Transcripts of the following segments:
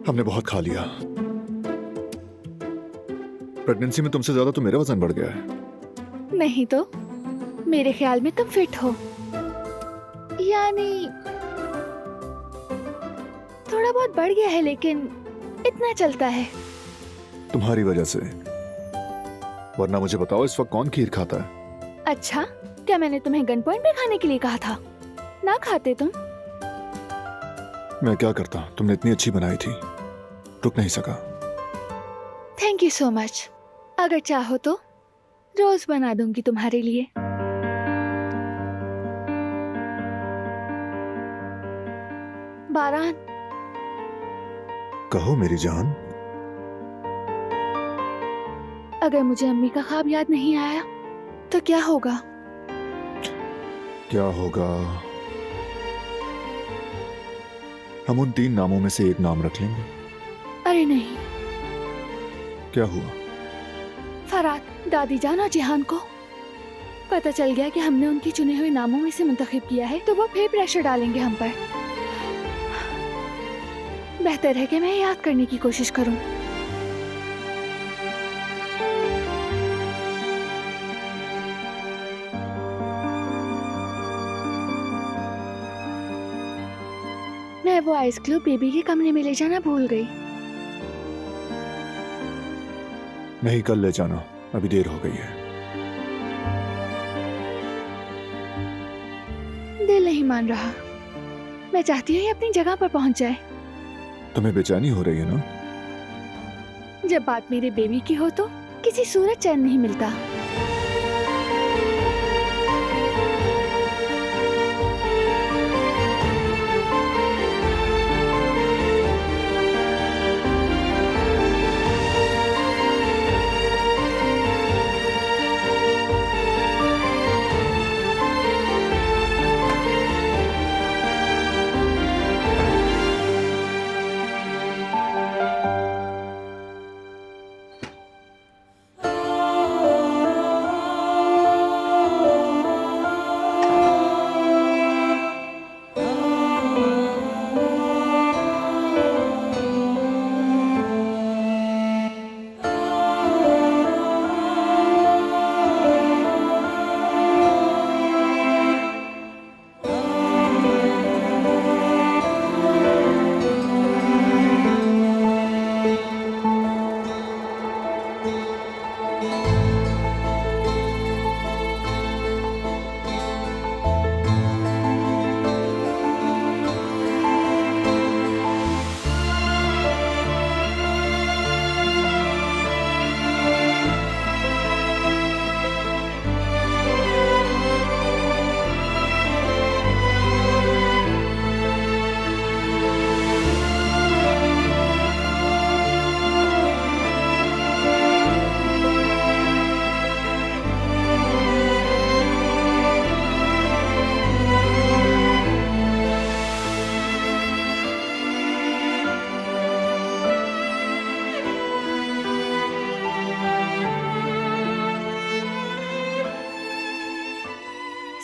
हमने बहुत खा लिया। प्रेगनेंसी में तुमसे ज्यादा तो मेरा वजन बढ़ गया है। नहीं तो मेरे ख्याल में तुम फिट हो, यानी थोड़ा बहुत बढ़ गया है, लेकिन इतना चलता है। तुम्हारी वजह से। वरना मुझे बताओ इस वक्त कौन खीर खाता है? अच्छा, क्या मैंने तुम्हें गन पॉइंट पे खाने के लिए कहा था? ना खाते तुम। मैं क्या करता, तुमने इतनी अच्छी बनाई थी, रुक नहीं सका। Thank you so much. अगर चाहो तो रोज बना दूंगी तुम्हारे लिए। बारान, कहो मेरी जान। अगर मुझे अम्मी का ख्वाब याद नहीं आया तो क्या होगा? क्या होगा? हम उन 3 नामों में से एक नाम रख लेंगे। अरे नहीं, क्या हुआ? फरात, दादी जान और जिहान को पता चल गया कि हमने उनके चुने हुए नामों में से मुंतखब किया है, तो वो फिर प्रेशर डालेंगे हम पर। बेहतर है कि मैं याद करने की कोशिश करूं। मैं वो आइस क्यूब बेबी के कमरे में ले जाना भूल गई। नहीं, कल ले जाना, अभी देर हो गई है। दिल नहीं मान रहा। मैं चाहती हूँ ये अपनी जगह पर पहुंच जाए। तुम्हें बेचैनी हो रही है ना? जब बात मेरे बेबी की हो तो किसी सूरत चैन नहीं मिलता।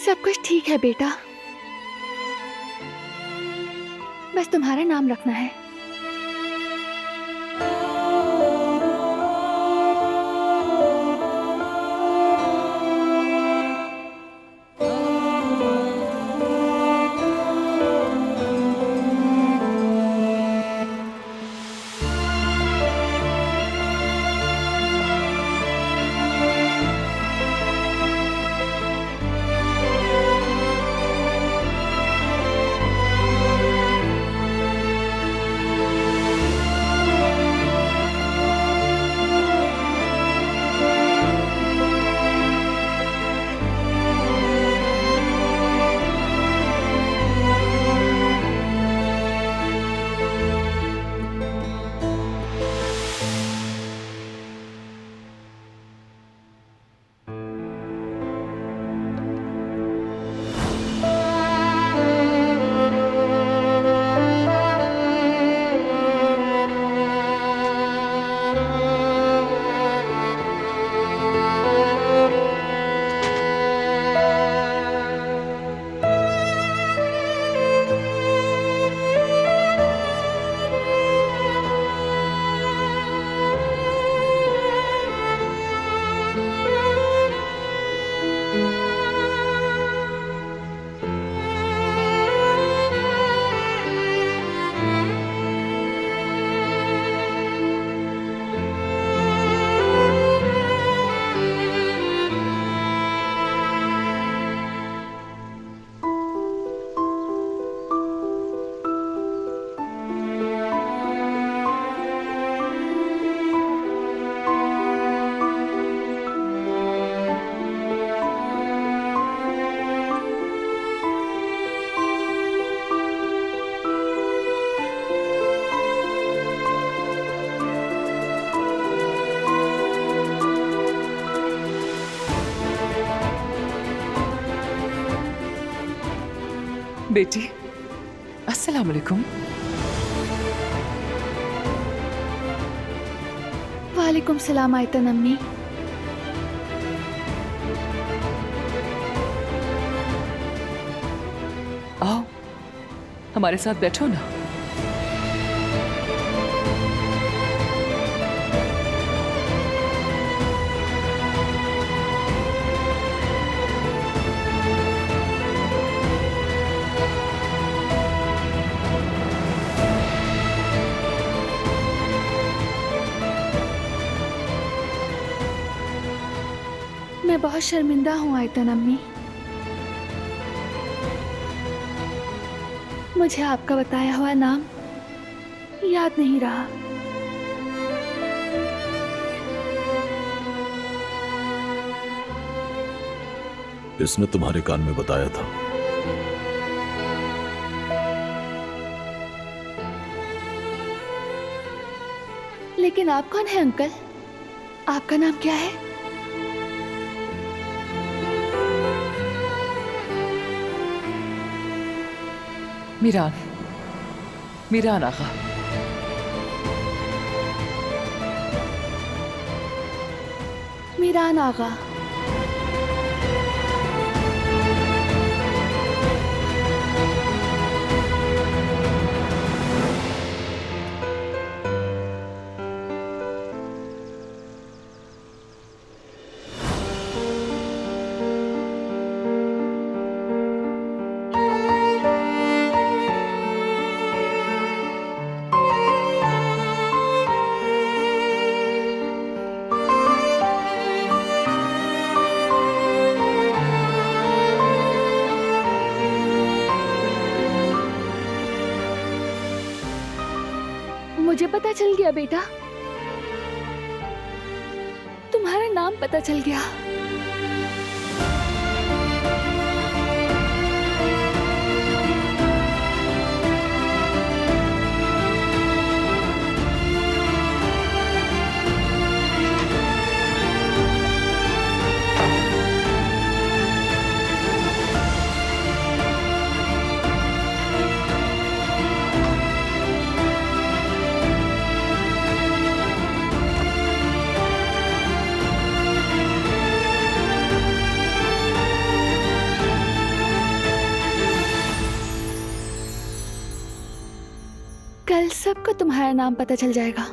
सब कुछ ठीक है बेटा, बस तुम्हारा नाम रखना है। बेटी, अस्सलाम वालेकुम। वालेकुम सलाम आयतन अम्मी। आओ, हमारे साथ बैठो ना। मैं बहुत शर्मिंदा हूँ आयतन अम्मी। मुझे आपका बताया हुआ नाम याद नहीं रहा। इसने तुम्हारे कान में बताया था। लेकिन आप कौन है अंकल? आपका नाम क्या है? मीरान, मीरान आगा। मीरान आगा। मुझे पता चल गया बेटा, तुम्हारा नाम पता चल गया। कल सबको तुम्हारा नाम पता चल जाएगा।